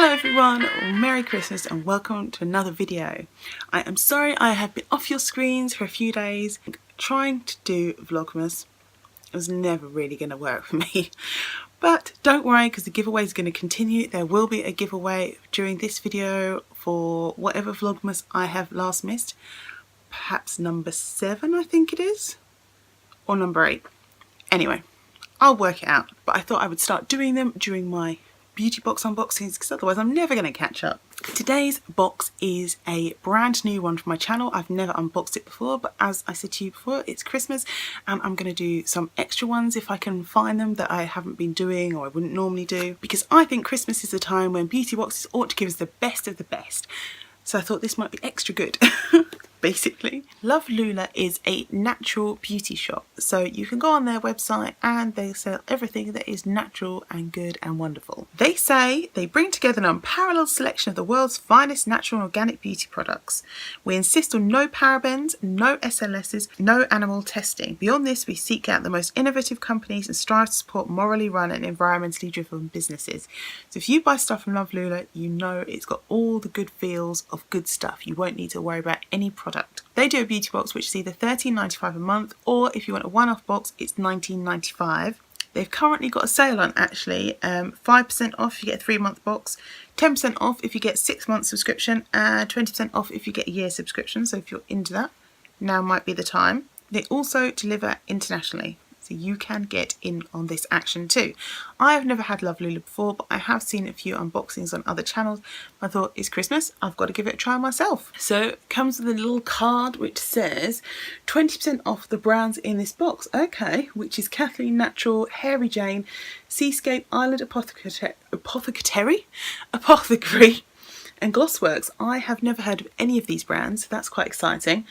Hello everyone, Merry Christmas and welcome to another video. I am sorry I have been off your screens for a few days. Trying to do Vlogmas was never really going to work for me. But don't worry, because the giveaway is going to continue. There will be a giveaway during this video for whatever Vlogmas I have last missed. Perhaps number 7 I think it is, or number 8. Anyway, I'll work it out. But I thought I would start doing them during my beauty box unboxings because otherwise I'm never going to catch up. Today's box is a brand new one for my channel. I've never unboxed it before, but as I said to you before, it's Christmas and I'm going to do some extra ones if I can find them that I haven't been doing or I wouldn't normally do, because I think Christmas is a time when beauty boxes ought to give us the best of the best. So I thought this might be extra good. Basically, Love Lula is a natural beauty shop, so you can go on their website and they sell everything that is natural and good and wonderful. They say they bring together an unparalleled selection of the world's finest natural and organic beauty products. We insist on no parabens, no SLSs, no animal testing. Beyond this, we seek out the most innovative companies and strive to support morally run and environmentally driven businesses. So if you buy stuff from Love Lula, you know it's got all the good feels of good stuff. You won't need to worry about any product. They do a beauty box which is either $13.95 a month, or if you want a one-off box it's $19.95. They've currently got a sale on actually, 5% off if you get a 3-month box, 10% off if you get 6 month subscription, and 20% off if you get a year subscription. So if you're into that, now might be the time. They also deliver internationally, so you can get in on this action too. I have never had Love Lula before, but I have seen a few unboxings on other channels. I thought, it's Christmas, I've got to give it a try myself. So it comes with a little card which says 20% off the brands in this box. Okay, which is Kathleen Natural, Hairy Jane, Seascape, Island Apothecary, and Glossworks. I have never heard of any of these brands, so that's quite exciting.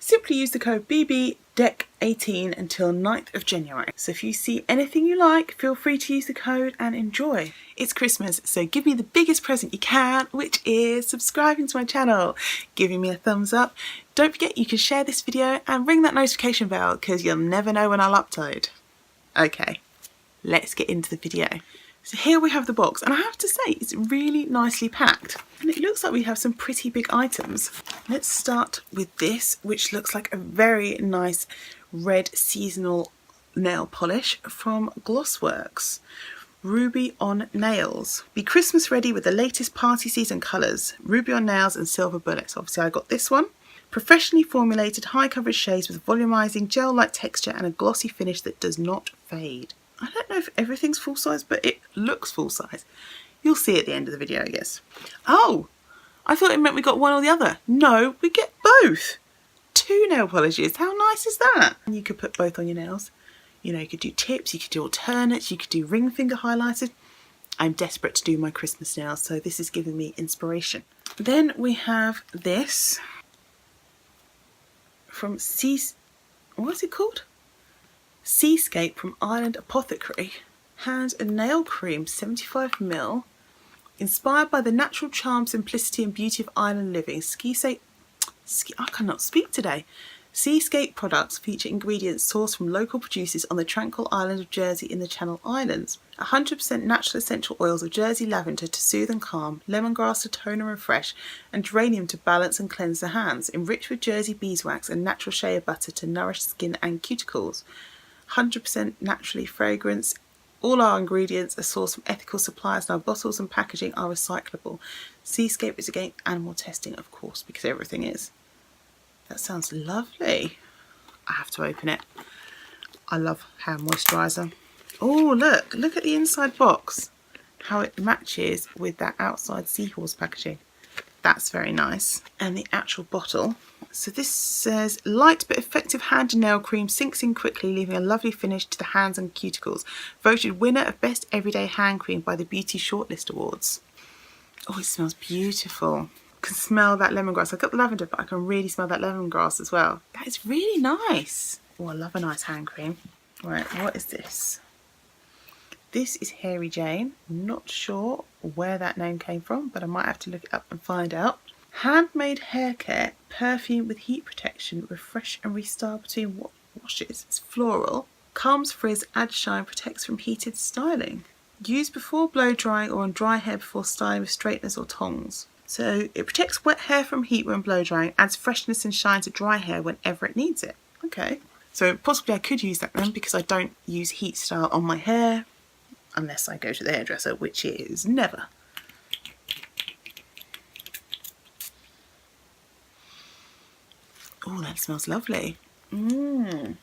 Simply use the code BBDEC18 until 9th of January. So if you see anything you like, feel free to use the code and enjoy. It's Christmas, so give me the biggest present you can, which is subscribing to my channel, giving me a thumbs up. Don't forget you can share this video and ring that notification bell because you'll never know when I'll upload. Okay, let's get into the video. So here we have the box, and I have to say it's really nicely packed and it looks like we have some pretty big items. Let's start with this, which looks like a very nice red seasonal nail polish from Glossworks. Ruby on Nails. Be Christmas ready with the latest party season colours. Ruby on Nails and Silver Bullets. Obviously I got this one. Professionally formulated high coverage shades with volumizing gel-like texture and a glossy finish that does not fade. I don't know if everything's full size, but it looks full size. You'll see at the end of the video, I guess. Oh, I thought it meant we got one or the other. No, we get both. 2 nail polishes. How nice is that? And you could put both on your nails. You know, you could do tips, you could do alternates, you could do ring finger highlighters. I'm desperate to do my Christmas nails, so this is giving me inspiration. Then we have this from what's it called? Seascape from Island Apothecary. Has a nail cream, 75ml, inspired by the natural charm, simplicity and beauty of island living. I cannot speak today. Seascape products feature ingredients sourced from local producers on the tranquil island of Jersey in the Channel Islands. 100% natural essential oils of Jersey lavender to soothe and calm, lemongrass to tone and refresh, and geranium to balance and cleanse the hands, enriched with Jersey beeswax and natural shea butter to nourish skin and cuticles. 100% naturally fragrance. All our ingredients are sourced from ethical suppliers and our bottles and packaging are recyclable. Seascape is against animal testing, of course, because everything is. That sounds lovely. I have to open it. I love hand moisturiser. Oh, look at the inside box. How it matches with that outside seahorse packaging. That's very nice. And the actual bottle. So this says, light but effective hand and nail cream sinks in quickly, leaving a lovely finish to the hands and cuticles. Voted winner of Best Everyday Hand Cream by the Beauty Shortlist Awards. Oh, it smells beautiful. I can smell that lemongrass. I got the lavender, but I can really smell that lemongrass as well. That is really nice. Oh, I love a nice hand cream. Right, what is this? This is Hairy Jane. Not sure where that name came from, but I might have to look it up and find out. Handmade hair care, perfume with heat protection, refresh and restyle between washes. It's floral. Calms, frizz, adds shine, protects from heated styling. Use before blow drying or on dry hair before styling with straighteners or tongs. So it protects wet hair from heat when blow drying, adds freshness and shine to dry hair whenever it needs it. Okay, so possibly I could use that then, because I don't use heat style on my hair unless I go to the hairdresser, which is never. Oh, that smells lovely. I'm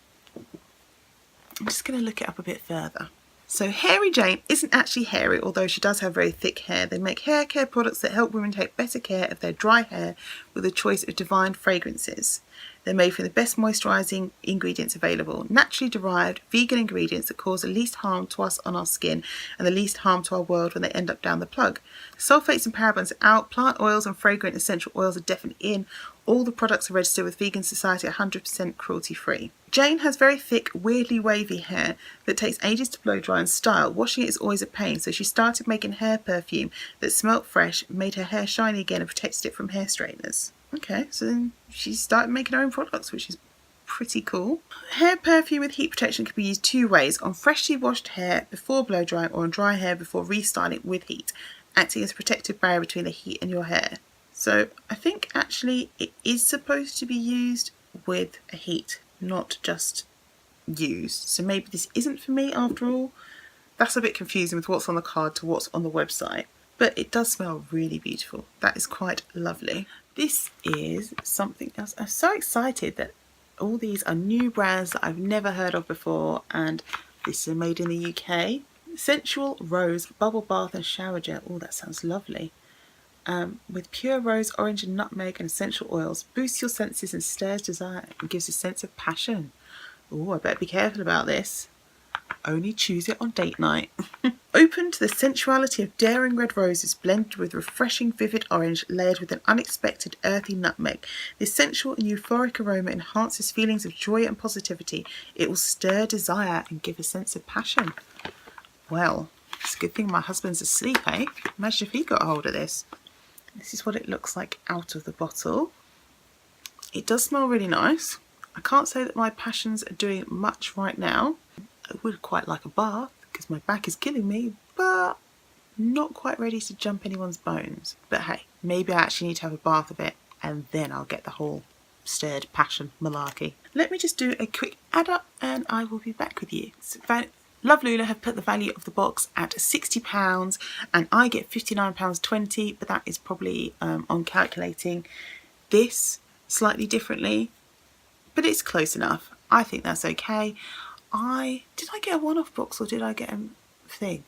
just going to look it up a bit further. So Hairy Jane isn't actually hairy, although she does have very thick hair. They make hair care products that help women take better care of their dry hair with a choice of divine fragrances. They're made from the best moisturising ingredients available, naturally derived, vegan ingredients that cause the least harm to us on our skin and the least harm to our world when they end up down the plug. Sulfates and parabens are out, plant oils and fragrant essential oils are definitely in. All the products are registered with Vegan Society, 100% cruelty free. Jane has very thick, weirdly wavy hair that takes ages to blow dry and style. Washing it is always a pain, so she started making hair perfume that smelt fresh, made her hair shiny again and protected it from hair straighteners. Okay, so then she started making her own products, which is pretty cool. Hair perfume with heat protection can be used two ways: on freshly washed hair before blow drying or on dry hair before restyling with heat, acting as a protective barrier between the heat and your hair. So I think actually it is supposed to be used with a heat, not just used. So maybe this isn't for me after all. That's a bit confusing with what's on the card to what's on the website. But it does smell really beautiful. That is quite lovely. This is something else. I'm so excited that all these are new brands that I've never heard of before, and this is made in the UK. Sensual Rose Bubble Bath and Shower Gel. Oh, that sounds lovely. With pure rose, orange and nutmeg and essential oils. Boosts your senses and stirs desire and gives a sense of passion. Oh, I better be careful about this. Only choose it on date night. Open to the sensuality of daring red roses blended with refreshing vivid orange layered with an unexpected earthy nutmeg. This sensual and euphoric aroma enhances feelings of joy and positivity. It will stir desire and give a sense of passion. Well, it's a good thing my husband's asleep, eh? Imagine if he got a hold of this. This is what it looks like out of the bottle. It does smell really nice. I can't say that my passions are doing much right now. I would quite like a bath because my back is killing me, but not quite ready to jump anyone's bones. But hey, maybe I actually need to have a bath of it and then I'll get the whole stirred passion malarkey. Let me just do a quick add up and I will be back with you. So, Love Lula have put the value of the box at £60 and I get £59.20, but that is probably on calculating this slightly differently, but it's close enough. I think that's okay. Did I get a one-off box or did I get a thing?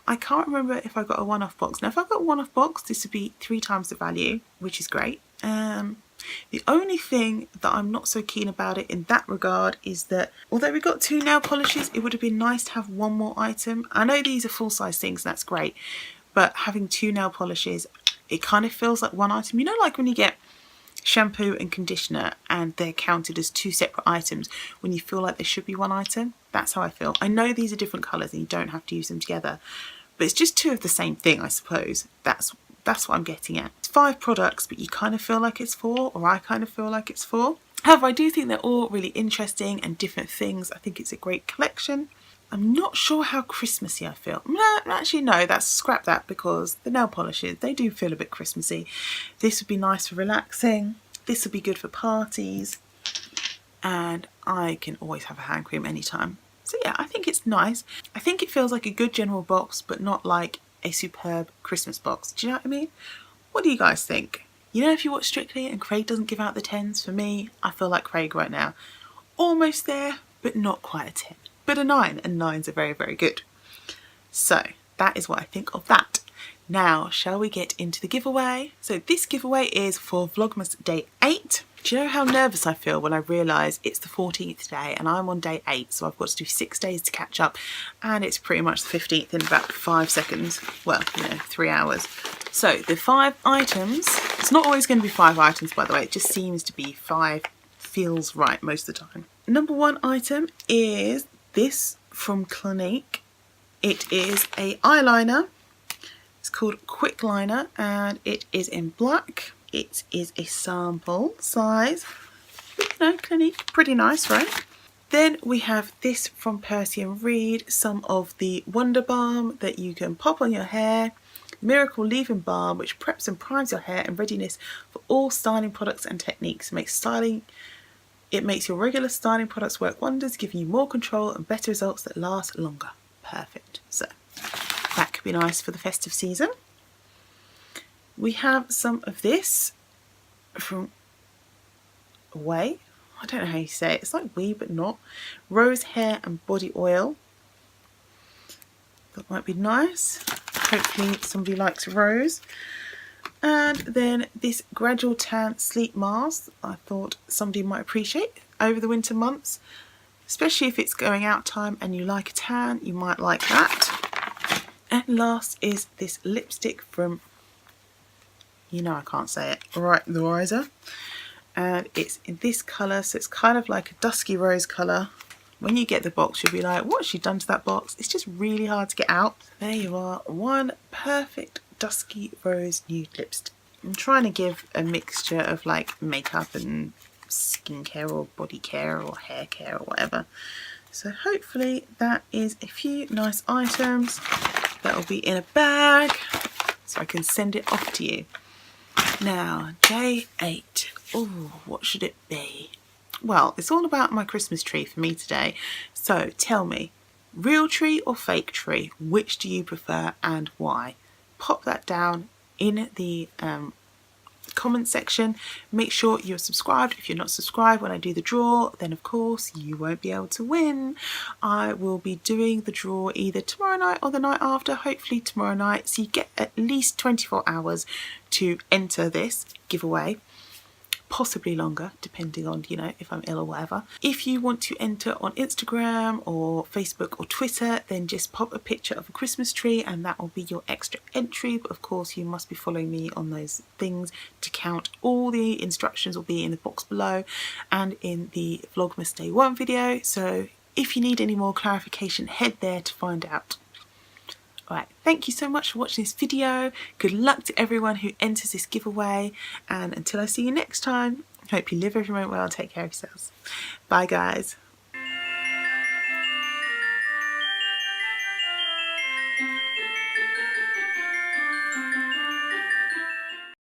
I can't remember if I got a one-off box. Now if I got a one-off box, this would be 3 times the value, which is great. The only thing that I'm not so keen about it in that regard is that although we got 2 nail polishes, it would have been nice to have one more item. I know these are full-size things and that's great, but having 2 nail polishes, it kind of feels like one item. You know, like when you get shampoo and conditioner and they're counted as 2 separate items when you feel like there should be one item? That's how I feel. I know these are different colours and you don't have to use them together, but it's just 2 of the same thing, I suppose. That's what I'm getting at. It's 5 products, but you kind of feel like it's 4, or I kind of feel like it's 4. However, I do think they're all really interesting and different things. I think it's a great collection. I'm not sure how Christmassy I feel. No, actually no, scrap that, because the nail polishes, they do feel a bit Christmassy. This would be nice for relaxing. This would be good for parties. And I can always have a hand cream anytime. So yeah, I think it's nice. I think it feels like a good general box, but not like a superb Christmas box. Do you know what I mean? What do you guys think? You know, if you watch Strictly and Craig doesn't give out the 10s, for me, I feel like Craig right now. Almost there, but not quite a 10. But a 9, and 9s are very, very good. So that is what I think of that. Now, shall we get into the giveaway? So this giveaway is for Vlogmas Day 8. Do you know how nervous I feel when I realise it's the 14th day and I'm on day 8, so I've got to do 6 days to catch up, and it's pretty much the 15th in about 5 seconds. Well, 3 hours. So the 5 items, it's not always going to be 5 items, by the way, it just seems to be 5, feels right most of the time. Number 1 item is this from Clinique. It is a eyeliner. It's called Quick Liner and it is in black. It is a sample size. You know, Clinique, pretty nice, right? Then we have this from Percy and Reed, some of the Wonder Balm that you can pop on your hair. Miracle Leave-In Balm, which preps and primes your hair in readiness for all styling products and techniques. It makes your regular styling products work wonders, giving you more control and better results that last longer. Perfect. So that could be nice for the festive season. We have some of this from Way. I don't know how you say it. It's like wee but not. Rose hair and body oil. That might be nice. Hopefully somebody likes rose. And then this Gradual Tan Sleep Mask I thought somebody might appreciate over the winter months. Especially if it's going out time and you like a tan, you might like that. And last is this lipstick from, you know I can't say it, Right the Riser. And it's in this colour, so it's kind of like a dusky rose colour. When you get the box, you'll be like, what's she done to that box? It's just really hard to get out. There you are, one perfect dusky rose nude lipstick. I'm trying to give a mixture of like makeup and skincare or body care or hair care or whatever. So hopefully that is a few nice items that will be in a bag so I can send it off to you. Now, day 8. Oh, what should it be? Well, it's all about my Christmas tree for me today. So tell me, real tree or fake tree? Which do you prefer and why? Pop that down in the comment section. Make sure you're subscribed. If you're not subscribed when I do the draw, then of course you won't be able to win. I will be doing the draw either tomorrow night or the night after, hopefully tomorrow night, so you get at least 24 hours to enter this giveaway. Possibly longer, depending on, you know, if I'm ill or whatever. If you want to enter on Instagram or Facebook or Twitter, then just pop a picture of a Christmas tree and that will be your extra entry. But of course you must be following me on those things to count. All the instructions will be in the box below and in the Vlogmas Day 1 video. So if you need any more clarification, head there to find out. Alright, thank you so much for watching this video. Good luck to everyone who enters this giveaway. And until I see you next time, hope you live every moment well and take care of yourselves. Bye guys.